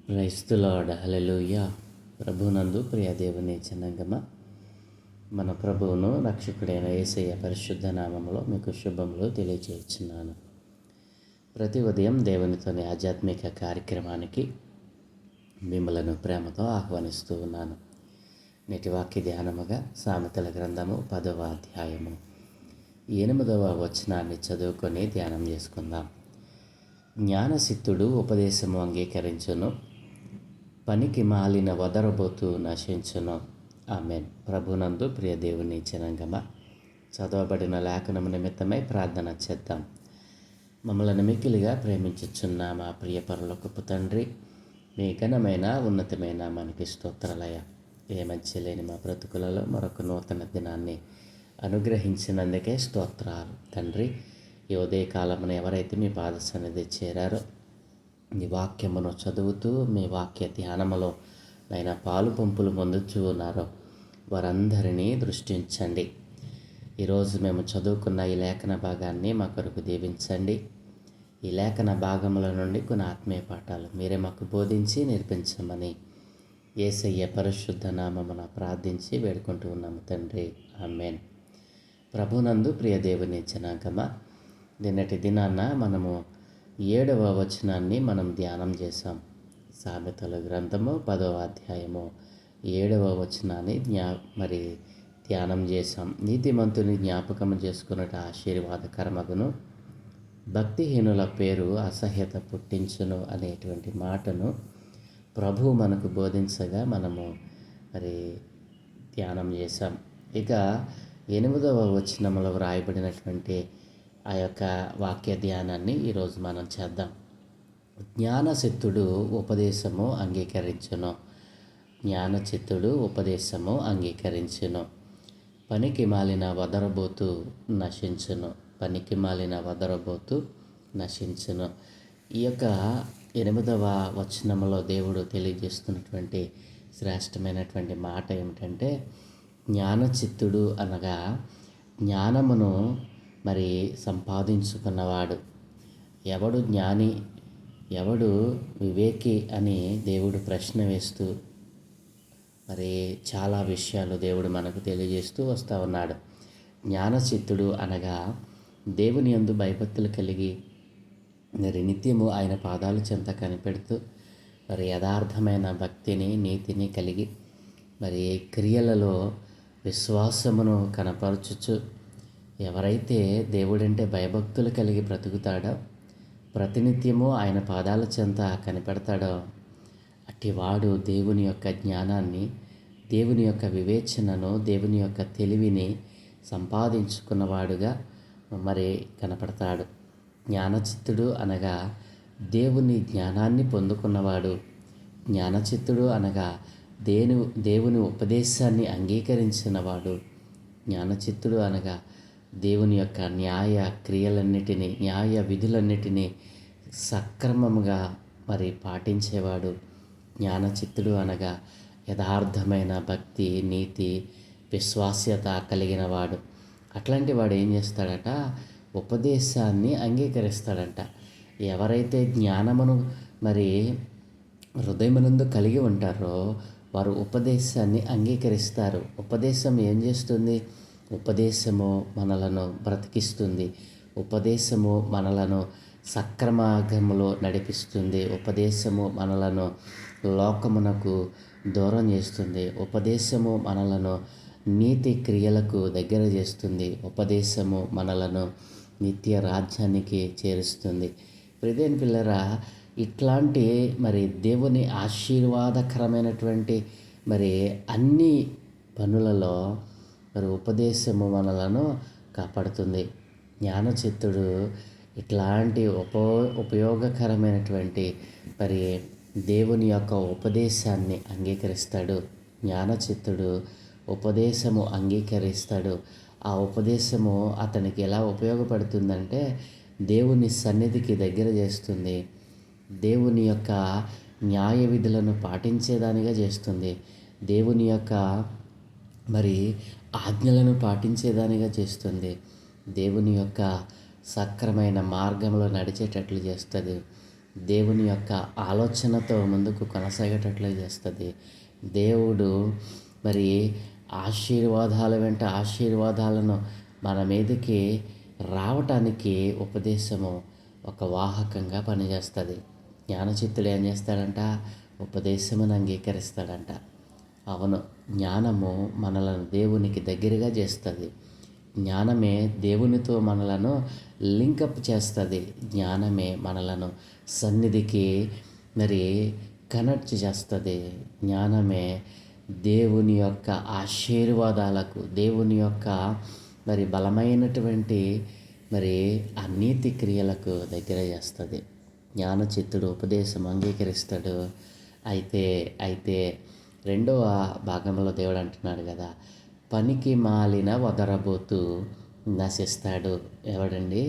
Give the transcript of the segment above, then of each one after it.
Praise the lord. హల్లెలూయా. ప్రభునందు ప్రియ దేవుని జనాంగమ, మన ప్రభువును రక్షకుడైన యేసయ్య పరిశుద్ధ నామములో మీకు శుభములు తెలియజేస్తున్నాను. ప్రతి ఉదయం దేవునితోని ఆధ్యాత్మిక కార్యక్రమానికి మిమ్మలను ప్రేమతో ఆహ్వానిస్తూ ఉన్నాను. నేటి వాక్య ధ్యానముగా సామెతల గ్రంథము 10వ అధ్యాయము 8వ వచనాన్ని చదువుకొని ధ్యానం చేసుకుందాం. జ్ఞానసిద్ధుడు ఉపదేశము అంగీకరించును, పనికి మాలిన వదరబోతూ నశించును. ఆమేన్. ప్రభునందు ప్రియ దేవుని జనాంగమ, చదవబడిన లేఖనము నిమిత్తమై ప్రార్థన చేద్దాం. మమ్మల్ని మిక్కిలిగా ప్రేమించుచున్న మా ప్రియ పరలోకపు తండ్రి, మీ ఘనమైన ఉన్నతమైన మనకి స్తోత్రాలయ. ఏ మంచి లేని మా బ్రతుకులలో మరొక నూతన దినాన్ని అనుగ్రహించినందుకే స్తోత్రాలు తండ్రి. ఈ ఉదయకాలమున ఎవరైతే మీ పాద సన్నిధి చేరారో, మీ వాక్యమును చదువుతూ మీ వాక్య ధ్యానములో నైనా పాలు పంపులు పొందుతూ ఉన్నారో వారందరినీ దృష్టించండి. ఈరోజు మేము చదువుకున్న ఈ లేఖన భాగాన్ని మా కొరకు దీవించండి. ఈ లేఖన భాగముల నుండి కొన్ని ఆత్మీయ పాఠాలు మీరే మాకు బోధించి నేర్పించమని యేసయ్య పరిశుద్ధ నామమున ప్రార్థించి వేడుకుంటూ ఉన్నాము తండ్రి. ఆమేన్. ప్రభునందు ప్రియ దేవుని జనాంగమ, నిన్నటి దినాన మనము 7వ వచనాన్ని మనం ధ్యానం చేసాం. సామెతల గ్రంథము 10వ అధ్యాయము 7వ వచనాన్ని ధ్యానం చేసాం. నీతిమంతుని జ్ఞాపకం చేసుకున్నట ఆశీర్వాదకరమగును, భక్తిహీనుల పేరు అసహ్యత పుట్టించును అనేటువంటి మాటను ప్రభు మనకు బోధించగా మనము ధ్యానం చేసాం. ఇక 8వ వచనంలో వ్రాయబడినటువంటి ఆ యొక్క వాక్య ధ్యానాన్ని ఈరోజు మనం చేద్దాం. జ్ఞానచిత్తుడు ఉపదేశము అంగీకరించును, జ్ఞానచిత్తుడు ఉపదేశము అంగీకరించును, పనికి మాలిన వదరబోతూ నశించును, పనికి మాలిన వదరబోతూ నశించును. ఈ యొక్క 8వ వచనంలో దేవుడు తెలియజేస్తున్నటువంటి శ్రేష్టమైనటువంటి మాట ఏమిటంటే, జ్ఞానచిత్తుడు అనగా జ్ఞానమును సంపాదించుకున్నవాడు. ఎవడు జ్ఞాని, ఎవడు వివేకి అని దేవుడు ప్రశ్న వేస్తూ చాలా విషయాలు దేవుడు మనకు తెలియజేస్తూ వస్తూ ఉన్నాడు. జ్ఞానచిత్తుడు అనగా దేవుని యందు భయభక్తులు కలిగి నిత్యము ఆయన పాదాలు చెంత కనిపెడుతూ యథార్థమైన భక్తిని నీతిని కలిగి క్రియలలో విశ్వాసమును కనపరచుచు ఎవరైతే దేవుడంటే భయభక్తులు కలిగి బ్రతుకుతాడో, ప్రతినిత్యము ఆయన పాదాల చెంత కనిపెడతాడో, అట్టివాడు దేవుని యొక్క జ్ఞానాన్ని, దేవుని యొక్క వివేచనను, దేవుని యొక్క తెలివిని సంపాదించుకున్నవాడుగా కనపడతాడు. జ్ఞానచిత్తుడు అనగా దేవుని జ్ఞానాన్ని పొందుకున్నవాడు. జ్ఞానచిత్తుడు అనగా దేవుని ఉపదేశాన్ని అంగీకరించినవాడు. జ్ఞానచిత్తుడు అనగా దేవుని యొక్క న్యాయ క్రియలన్నిటినీ, న్యాయ విధులన్నిటినీ సక్రమముగా పాటించేవాడు. జ్ఞానచిత్తుడు అనగా యథార్థమైన భక్తి, నీతి, విశ్వాస్యత కలిగిన వాడు. అట్లాంటి వాడు ఏం చేస్తాడట? ఉపదేశాన్ని అంగీకరిస్తాడంట. ఎవరైతే జ్ఞానమును హృదయమునందు కలిగి ఉంటారో వారు ఉపదేశాన్ని అంగీకరిస్తారు. ఉపదేశం ఏం చేస్తుంది? ఉపదేశము మనలను బ్రతికిస్తుంది. ఉపదేశము మనలను సక్రమార్గములో నడిపిస్తుంది. ఉపదేశము మనలను లోకమునకు దూరం చేస్తుంది. ఉపదేశము మనలను నీతి క్రియలకు దగ్గర చేస్తుంది. ఉపదేశము మనలను నిత్య రాజ్యానికి చేరుస్తుంది. ప్రియమైన పిల్లరా, ఇట్లాంటి దేవుని ఆశీర్వాదకరమైనటువంటి అన్ని పనులలో ఉపదేశము మనలను కాపాడుతుంది. జ్ఞానచిత్తుడు ఇట్లాంటి ఉపయోగకరమైనటువంటి దేవుని యొక్క ఉపదేశాన్ని అంగీకరిస్తాడు. జ్ఞానచిత్తుడు ఉపదేశము అంగీకరిస్తాడు. ఆ ఉపదేశము అతనికి ఎలా ఉపయోగపడుతుందంటే, దేవుని సన్నిధికి దగ్గర చేస్తుంది. దేవుని యొక్క న్యాయ విధులను పాటించేదానిగా చేస్తుంది. దేవుని యొక్క ఆజ్ఞలను పాటించేదానిగా చేస్తుంది. దేవుని యొక్క సక్రమైన మార్గంలో నడిచేటట్లు చేస్తుంది. దేవుని యొక్క ఆలోచనతో ముందుకు కొనసాగేటట్లు చేస్తుంది. దేవుడు మరి ఆశీర్వాదాల వెంట ఆశీర్వాదాలను మన మీదకి రావటానికి ఉపదేశము ఒక వాహకంగా పనిచేస్తుంది. జ్ఞానచిత్తుడు ఏం చేస్తాడంట? ఉపదేశమును అంగీకరిస్తాడంట. అవును, జ్ఞానము మనలను దేవునికి దగ్గరగా చేస్తుంది. జ్ఞానమే దేవునితో మనలను లింకప్ చేస్తుంది. జ్ఞానమే మనలను సన్నిధికి మరి కనెక్ట్ చేస్తుంది. జ్ఞానమే దేవుని యొక్క ఆశీర్వాదాలకు, దేవుని యొక్క మరి బలమైనటువంటి మరి ఆ నీతి క్రియలకు దగ్గర చేస్తుంది. జ్ఞానచిత్తుడు ఉపదేశం అంగీకరిస్తాడు. అయితే రెండవ భాగంలో దేవుడు అంటున్నాడు కదా, పనికి మాలిన వదరబోతు నశిస్తాడు. ఎవడండి?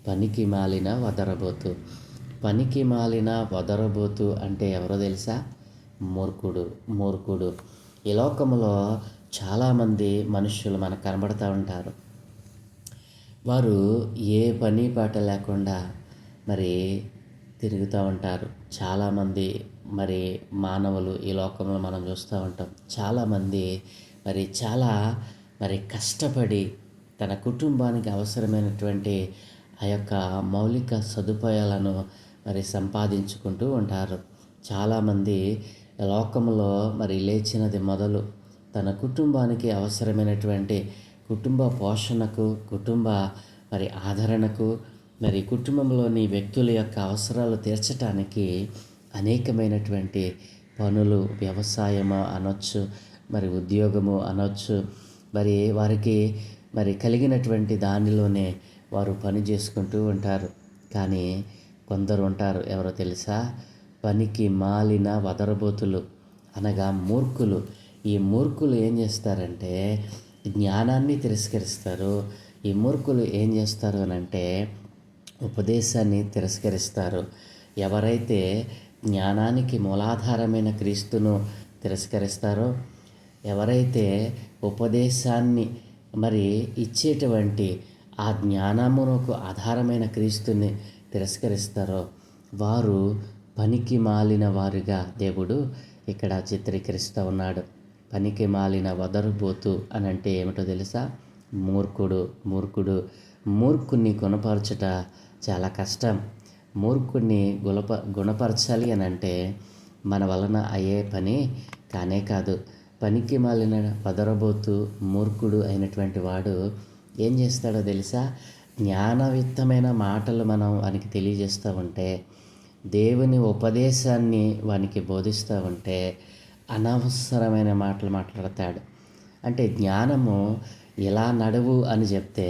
పనికి మాలిన వదరబోతు. పనికి మాలిన వదరబోతు అంటే ఎవరో తెలుసా? మూర్ఖుడు. ఈ లోకంలో చాలామంది మనుషులు మనకు కనబడుతూ ఉంటారు. వారు ఏ పని పాట లేకుండా మరి తిరుగుతూ ఉంటారు. చాలామంది మరి మానవులు ఈ లోకంలో మనం చూస్తూ ఉంటాం. చాలామంది చాలా కష్టపడి తన కుటుంబానికి అవసరమైనటువంటి ఆ యొక్క మౌలిక సదుపాయాలను మరి సంపాదించుకుంటూ ఉంటారు. చాలామంది లోకంలో మరి లేచినది మొదలు తన కుటుంబానికి అవసరమైనటువంటి కుటుంబ పోషణకు, కుటుంబ మరి ఆదరణకు, మరి కుటుంబంలోని వ్యక్తుల యొక్క అవసరాలు తీర్చడానికి అనేకమైనటువంటి పనులు, వ్యవసాయము అనొచ్చు, మరి ఉద్యోగము అనొచ్చు, మరి వారికి మరి కలిగినటువంటి దానిలోనే వారు పని చేసుకుంటూ ఉంటారు. కానీ కొందరు ఉంటారు, ఎవరో తెలుసా? పనికి మాలిన వదరబోతులు, అనగా మూర్ఖులు. ఈ మూర్ఖులు ఏం చేస్తారంటే జ్ఞానాన్ని తిరస్కరిస్తారు. ఈ మూర్ఖులు ఏం చేస్తారు అనంటే ఉపదేశాన్ని తిరస్కరిస్తారు. ఎవరైతే జ్ఞానానికి మూలాధారమైన క్రీస్తును తిరస్కరిస్తారో, ఎవరైతే ఉపదేశాన్ని మరి ఇచ్చేటువంటి ఆ జ్ఞానమునకు ఆధారమైన క్రీస్తుని తిరస్కరిస్తారో వారు పనికి మాలిన వారుగా దేవుడు ఇక్కడ చిత్రీకరిస్తూ ఉన్నాడు. పనికి మాలిన వదరుబోతు అని అంటే ఏమిటో తెలుసా? మూర్ఖుని గుణపరచుట చాలా కష్టం. మూర్ఖుడిని గుణపరచాలి అని అంటే మన వలన అయ్యే పని కానే కాదు. పనికి మాలిన వదరబోతు మూర్ఖుడు అయినటువంటి వాడు ఏం చేస్తాడో తెలుసా? జ్ఞానయుక్తమైన మాటలు మనం వానికి తెలియజేస్తూ ఉంటే, దేవుని ఉపదేశాన్ని వానికి బోధిస్తూ ఉంటే అనవసరమైన మాటలు మాట్లాడతాడు. అంటే జ్ఞానము ఇలా నడువు అని చెప్తే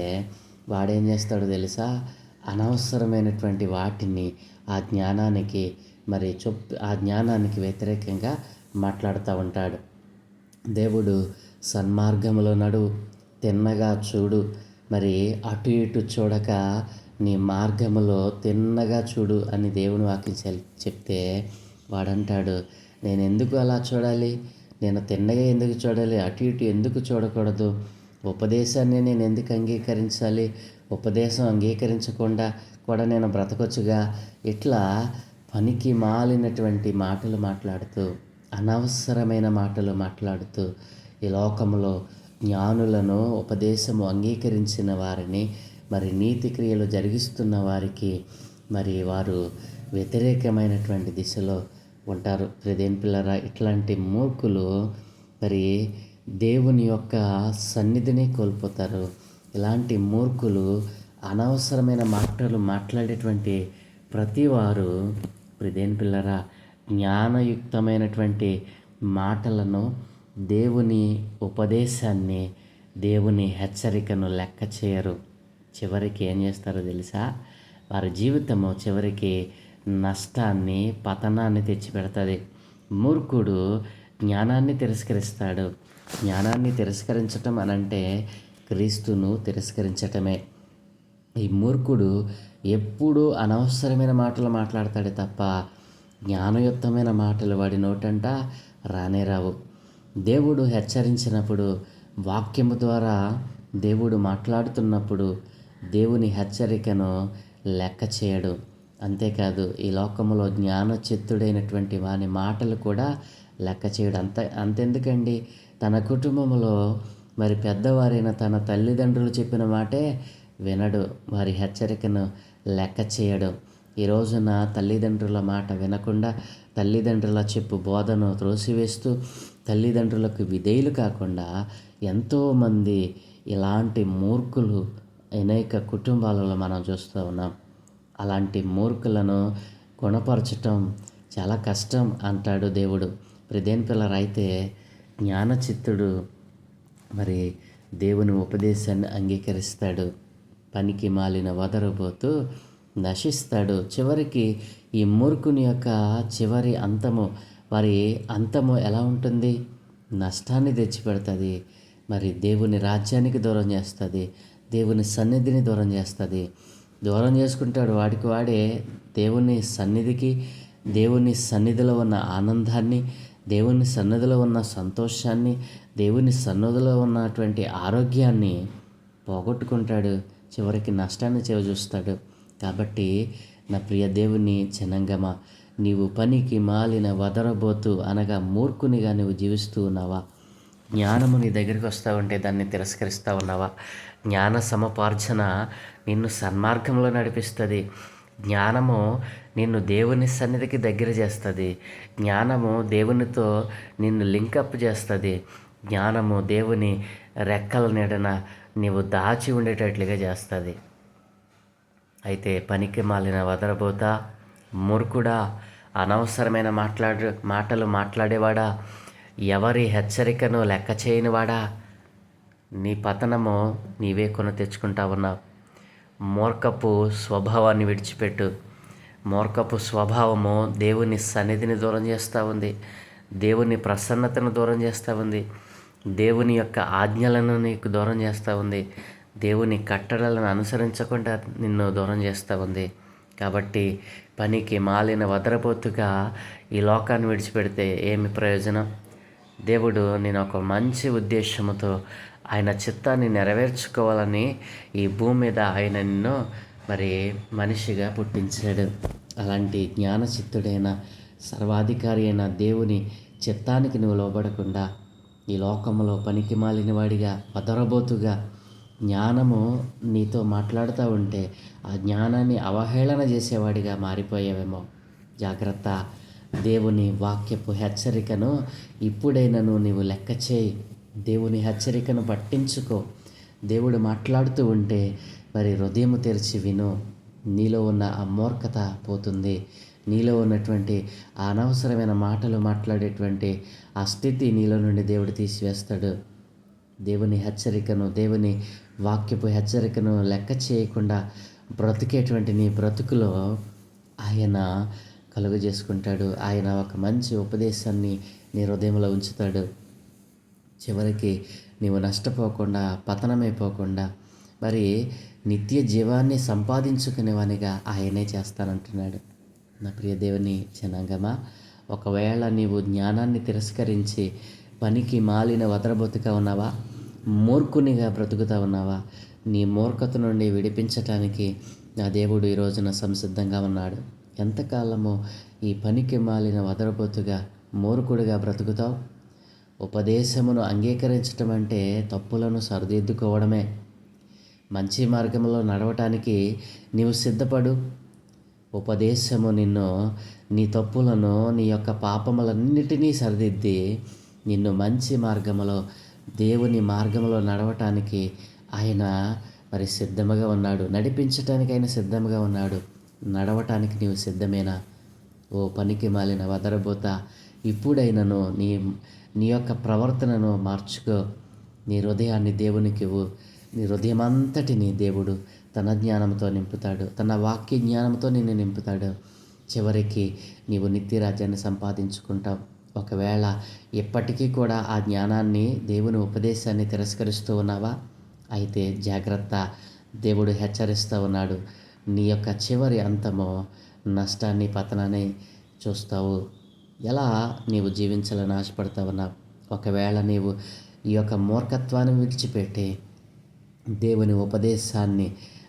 వాడేం చేస్తాడో తెలుసా? అనవసరమైనటువంటి వాటిని ఆ జ్ఞానానికి వ్యతిరేకంగా మాట్లాడుతూ ఉంటాడు. దేవుడు సన్మార్గములో నడువు, తిన్నగా చూడు, మరి అటు ఇటు చూడక నీ మార్గములో తిన్నగా చూడు అని దేవుని వాక్యం చెప్తే వాడంటాడు, నేను ఎందుకు అలా చూడాలి? నేను తిన్నగా ఎందుకు చూడాలి? అటు ఇటు ఎందుకు చూడకూడదు? ఉపదేశాన్ని నేను ఎందుకు అంగీకరించాలి? ఉపదేశం అంగీకరించకుండా కూడా నేను బ్రతకొచ్చుగా. ఇట్లా పనికి మాలినటువంటి మాటలు మాట్లాడుతూ, అనవసరమైన మాటలు మాట్లాడుతూ ఈ లోకంలో జ్ఞానులను, ఉపదేశము అంగీకరించిన వారిని, మరి నీతి క్రియలు జరిగిస్తున్న వారికి మరి వారు వ్యతిరేకమైనటువంటి దిశలో ఉంటారు. ప్రియదేని పిల్లరా, ఇట్లాంటి మూర్ఖులు మరి దేవుని యొక్క సన్నిధిని కోల్పోతారు. ఇలాంటి మూర్ఖులు అనవసరమైన మాటలు మాట్లాడేటువంటి ప్రతి వారు ప్రియదేని పిల్లరా జ్ఞానయుక్తమైనటువంటి మాటలను, దేవుని ఉపదేశాన్ని, దేవుని హెచ్చరికను లెక్క చేయరు. చివరికి ఏం చేస్తారో తెలుసా? వారి జీవితము చివరికి నష్టాన్ని, పతనాన్ని తెచ్చిపెడుతుంది. మూర్ఖుడు జ్ఞానాన్ని తిరస్కరిస్తాడు. జ్ఞానాన్ని తిరస్కరించటం అనంటే క్రీస్తును తిరస్కరించటమే. ఈ మూర్ఖుడు ఎప్పుడూ అనవసరమైన మాటలు మాట్లాడతాడే తప్ప జ్ఞానయుక్తమైన మాటలు వాడి నోటంట రానే రావు. దేవుడు హెచ్చరించినప్పుడు, వాక్యము ద్వారా దేవుడు మాట్లాడుతున్నప్పుడు దేవుని హెచ్చరికను లెక్క చేయడు. అంతేకాదు ఈ లోకంలో జ్ఞానచిత్తుడైనటువంటి వాని మాటలు కూడా లెక్క చేయడు. అంతెందుకండి, తన కుటుంబంలో మరి పెద్దవారైన తన తల్లిదండ్రులు చెప్పిన మాటే వినడు, వారి హెచ్చరికను లెక్క చేయడు. ఈ రోజున తల్లిదండ్రుల మాట వినకుండా తల్లిదండ్రుల చెప్పు బోధను త్రోసివేస్తూ తల్లిదండ్రులకు విధేయులు కాకుండా ఎంతోమంది ఇలాంటి మూర్ఖులు అనేక కుటుంబాలలో మనం చూస్తూ ఉన్నాం. అలాంటి మూర్ఖులను గుణపరచటం చాలా కష్టం అంటాడు దేవుడు. దేని పిల్లరైతే జ్ఞానచిత్తుడు మరి దేవుని ఉపదేశాన్ని అంగీకరిస్తాడు. పనికి మాలిన వదరబోతూ నశిస్తాడు. చివరికి ఈ మూర్ఖుని యొక్క చివరి వారి అంతము ఎలా ఉంటుంది? నష్టాన్ని తెచ్చిపెడుతుంది. మరి దేవుని రాజ్యానికి దూరం చేస్తుంది, దేవుని సన్నిధిని దూరం చేస్తుంది. దూరం చేసుకుంటాడు వాడికి వాడే దేవుని సన్నిధికి, దేవుని సన్నిధిలో ఉన్న ఆనందాన్ని, దేవుని సన్నిధిలో ఉన్న సంతోషాన్ని, దేవుని సన్నిధిలో ఉన్నటువంటి ఆరోగ్యాన్ని పోగొట్టుకుంటాడు. చివరికి నష్టాన్ని చూస్తాడు. కాబట్టి నా ప్రియ దేవుని జనాంగమా, నీవు పనికి మాలిన వదరబోతు అనగా మూర్ఖునిగా నువ్వు జీవిస్తూ ఉన్నావా? జ్ఞానము నీ దగ్గరికి వస్తూ ఉంటే దాన్ని తిరస్కరిస్తూ ఉన్నావా? జ్ఞాన సముపార్జన నిన్ను సన్మార్గంలో నడిపిస్తుంది. జ్ఞానము నిన్ను దేవుని సన్నిధికి దగ్గర చేస్తుంది. జ్ఞానము దేవునితో నిన్ను లింకప్ చేస్తుంది. జ్ఞానము దేవుని రెక్కల నీడన నీవు దాచి ఉండేటట్లుగా చేస్తుంది. అయితే పనికి మాలిన వదరబోతా, మూర్ఖుడా, అనవసరమైన మాటలు మాట్లాడేవాడా, ఎవరి హెచ్చరికను లెక్క చేయనివాడా, నీ పతనము నీవే కొని తెచ్చుకుంటా ఉన్నావు. మూర్ఖపు స్వభావాన్ని విడిచిపెట్టు. మూర్ఖపు స్వభావము దేవుని సన్నిధిని దూరం చేస్తూ ఉంది, దేవుని ప్రసన్నతను దూరం చేస్తూ ఉంది, దేవుని యొక్క ఆజ్ఞలను నీకు దూరం చేస్తూ ఉంది, దేవుని కట్టడలను అనుసరించకుండా నిన్ను దూరం చేస్తూ ఉంది. కాబట్టి పనికి మాలిన వదరబోతుగా ఈ లోకాన్ని విడిచిపెడితే ఏమి ప్రయోజనం? దేవుడు నేను ఒక మంచి ఉద్దేశంతో ఆయన చిత్తాన్ని నెరవేర్చుకోవాలని ఈ భూమి మీద ఆయన నిన్ను మరి మనిషిగా పుట్టించాడు. అలాంటి జ్ఞానచిత్తుడైన సర్వాధికారి అయిన దేవుని చిత్తానికి నువ్వు లోబడకుండా ఈ లోకంలో పనికి మాలిన వాడిగా వదరబోతుగా జ్ఞానము నీతో మాట్లాడుతూ ఉంటే ఆ జ్ఞానాన్ని అవహేళన చేసేవాడిగా మారిపోయావేమో. జాగ్రత్త. దేవుని వాక్యపు హెచ్చరికను ఇప్పుడైనను నీవు లెక్క చేయి. దేవుని హెచ్చరికను పట్టించుకో. దేవుడు మాట్లాడుతూ ఉంటే మరి హృదయం తెరిచి విను. నీలో ఉన్న ఆ మూర్ఖత పోతుంది. నీలో ఉన్నటువంటి ఆ అనవసరమైన మాటలు మాట్లాడేటువంటి ఆ స్థితి నీలో నుండి దేవుడు తీసివేస్తాడు. దేవుని హెచ్చరికను, దేవుని వాక్యపు హెచ్చరికను లెక్క చేయకుండా బ్రతికేటువంటి నీ బ్రతుకులో ఆయన కలుగు చేసుకుంటాడు. ఆయన ఒక మంచి ఉపదేశాన్ని నీ హృదయంలో ఉంచుతాడు. చివరికి నీవు నష్టపోకుండా, పతనమైపోకుండా మరి నిత్య జీవాన్ని సంపాదించుకునేవానిగా ఆయనే చేస్తానంటున్నాడు. నా ప్రియ దేవుని జనాంగమా, ఒకవేళ నీవు జ్ఞానాన్ని తిరస్కరించి పనికి మాలిన వదరబోతుగా ఉన్నావా? మూర్ఖునిగా బ్రతుకుతా ఉన్నావా? నీ మూర్ఖత నుండి విడిపించటానికి నా దేవుడు ఈ రోజున సంసిద్ధంగా ఉన్నాడు. ఎంతకాలము ఈ పనికి మాలిన వదరబోతుగా మూర్ఖుడిగా బ్రతుకుతావు? ఉపదేశమును అంగీకరించటం అంటే తప్పులను సరిదిద్దుకోవడమే. మంచి మార్గంలో నడవటానికి నీవు సిద్ధపడు. ఉపదేశము నిన్ను, నీ తప్పులను, నీ యొక్క పాపములన్నిటినీ సరిదిద్ది నిన్ను మంచి మార్గములో, దేవుని మార్గంలో నడవటానికి ఆయన మరి సిద్ధముగా ఉన్నాడు. నడిపించటానికి ఆయన సిద్ధంగా ఉన్నాడు. నడవటానికి నీవు సిద్ధమేనా? ఓ పనికి మాలిన వదరబోత, ఇప్పుడైనను నీ యొక్క ప్రవర్తనను మార్చుకో. నీ హృదయాన్ని దేవునికి ఇవ్వు. నీ హృదయమంతటిని దేవుడు తన జ్ఞానంతో నింపుతాడు. తన వాక్య జ్ఞానంతో నిన్ను నింపుతాడు. చివరికి నీవు నిత్యరాజ్యాన్ని సంపాదించుకుంటావు. ఒకవేళ ఎప్పటికీ కూడా ఆ జ్ఞానాన్ని, దేవుని ఉపదేశాన్ని తిరస్కరిస్తూ ఉన్నావా? అయితే జాగ్రత్త. దేవుడు హెచ్చరిస్తూ ఉన్నాడు. నీ యొక్క చివరి అంతము నష్టాన్ని, పతనాన్ని చూస్తావు. ఎలా నీవు జీవించాలని ఆశపడతా ఉన్నావు? ఒకవేళ నీవు ఈ యొక్క మూర్ఖత్వాన్ని విడిచిపెట్టి దేవుని ఉపదేశాన్ని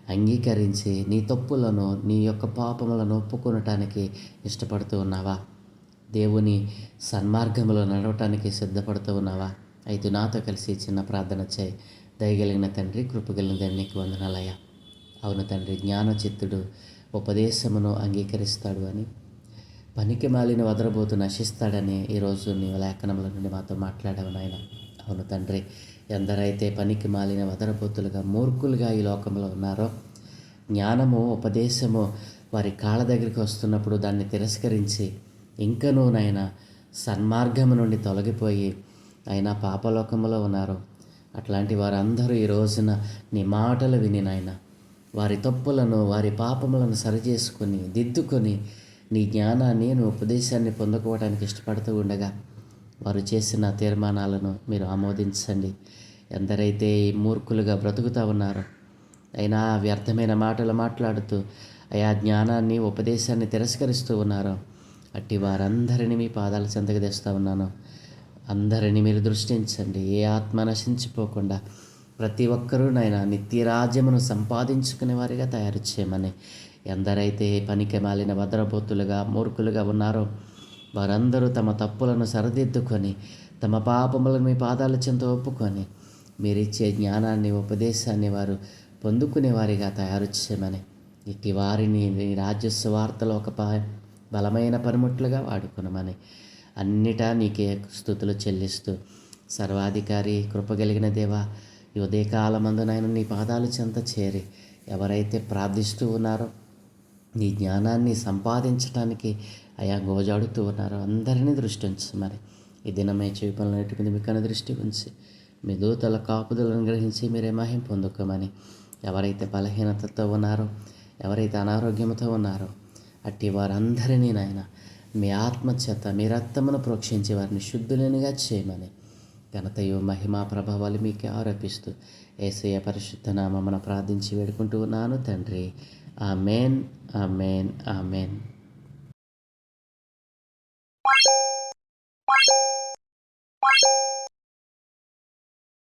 అంగీకరించి నీ తప్పులను, నీ యొక్క పాపములను ఒప్పుకొనటానికి ఇష్టపడుతూ ఉన్నావా? దేవుని సన్మార్గంలో నడవటానికి సిద్ధపడుతూ ఉన్నావా? అయితే నాతో కలిసి చిన్న ప్రార్థన చేయి. దయగలిగిన తండ్రి, కృపగలిగిన తండ్రి, నీకు వందనాలయ్యా. అవును తండ్రి, జ్ఞానచిత్తుడు ఉపదేశమును అంగీకరిస్తాడు అని, పనికి మాలిన వదరబోతు నశిస్తాడని ఈరోజు నీ లేఖనముల నుండి మాతో మాట్లాడావు నాయన. అవును తండ్రి, ఎందరైతే పనికి మాలిన వదరబోతులుగా, మూర్ఖులుగా ఈ లోకంలో ఉన్నారో, జ్ఞానము, ఉపదేశము వారి కాళ్ళ దగ్గరికి వస్తున్నప్పుడు దాన్ని తిరస్కరించి ఇంకనూ నాయన సన్మార్గము నుండి తొలగిపోయి అయినా పాపలోకములో ఉన్నారు. అట్లాంటి వారందరూ ఈ రోజున నీ మాటలు విని నాయన వారి తప్పులను, వారి పాపములను సరిచేసుకొని, దిద్దుకొని నీ జ్ఞానాన్ని, నీ ఉపదేశాన్ని పొందుకోవడానికి ఇష్టపడుతూ ఉండగా వారు చేసిన తీర్మానాలను మీరు ఆమోదించండి. ఎందరైతే మూర్ఖులుగా బ్రతుకుతూ ఉన్నారో, అయినా వ్యర్థమైన మాటలు మాట్లాడుతూ ఆయా జ్ఞానాన్ని, ఉపదేశాన్ని తిరస్కరిస్తూ ఉన్నారో, అట్టి వారందరినీ మీ పాదాల చెంతకు తెస్తూ ఉన్నాను. అందరినీ మీరు దృష్టించండి. ఏ ఆత్మ నశించిపోకుండా ప్రతి ఒక్కరూ నాయన నిత్యరాజ్యమును సంపాదించుకునే వారిగా తయారు చేయమని, ఎందరైతే పనికి మాలిన భద్రబోతులుగా, మూర్ఖులుగా ఉన్నారో వారందరూ తమ తప్పులను సరిదిద్దుకొని, తమ పాపములను మీ పాదాల చెంత ఒప్పుకొని, మీరిచ్చే జ్ఞానాన్ని, ఉపదేశాన్ని వారు పొందుకునే వారిగా తయారు చేయమని, ఇట్టి వారిని నీ రాజ్య సువార్తలో ఒక బలమైన పనిముట్లుగా వాడుకునమని, అన్నిటా నీకే స్తుతులు చెల్లిస్తూ, సర్వాధికారి, కృపగలిగిన దేవా, ఈ ఉదయకాలమందు నాయన నీ పాదాలు చెంత చేరి ఎవరైతే ప్రార్థిస్తూ ఉన్నారో, నీ జ్ఞానాన్ని సంపాదించడానికి అయా గోజాడుతూ ఉన్నారో అందరినీ దృష్టి ఉంచమని, ఈ దినమే చూపలన్నిటి మీద మీకు దృష్టి ఉంచి మీ దూతల కాపుదలను గ్రహించి మీరే మహిం పొందుకోమని, ఎవరైతే బలహీనతతో ఉన్నారో, ఎవరైతే అనారోగ్యంతో ఉన్నారో అట్టి వారందరినీ నాయన మీ ఆత్మచేత, మీ రక్తమును ప్రోక్షించి వారిని శుద్ధులనిగా చేయమని, ఘనతయు, మహిమా, ప్రభావాలు మీకే ఆరోపిస్తూ యేసయ్య పరిశుద్ధ నామమున ప్రార్థించి వేడుకుంటూ ఉన్నాను తండ్రి. Amen, amen, amen.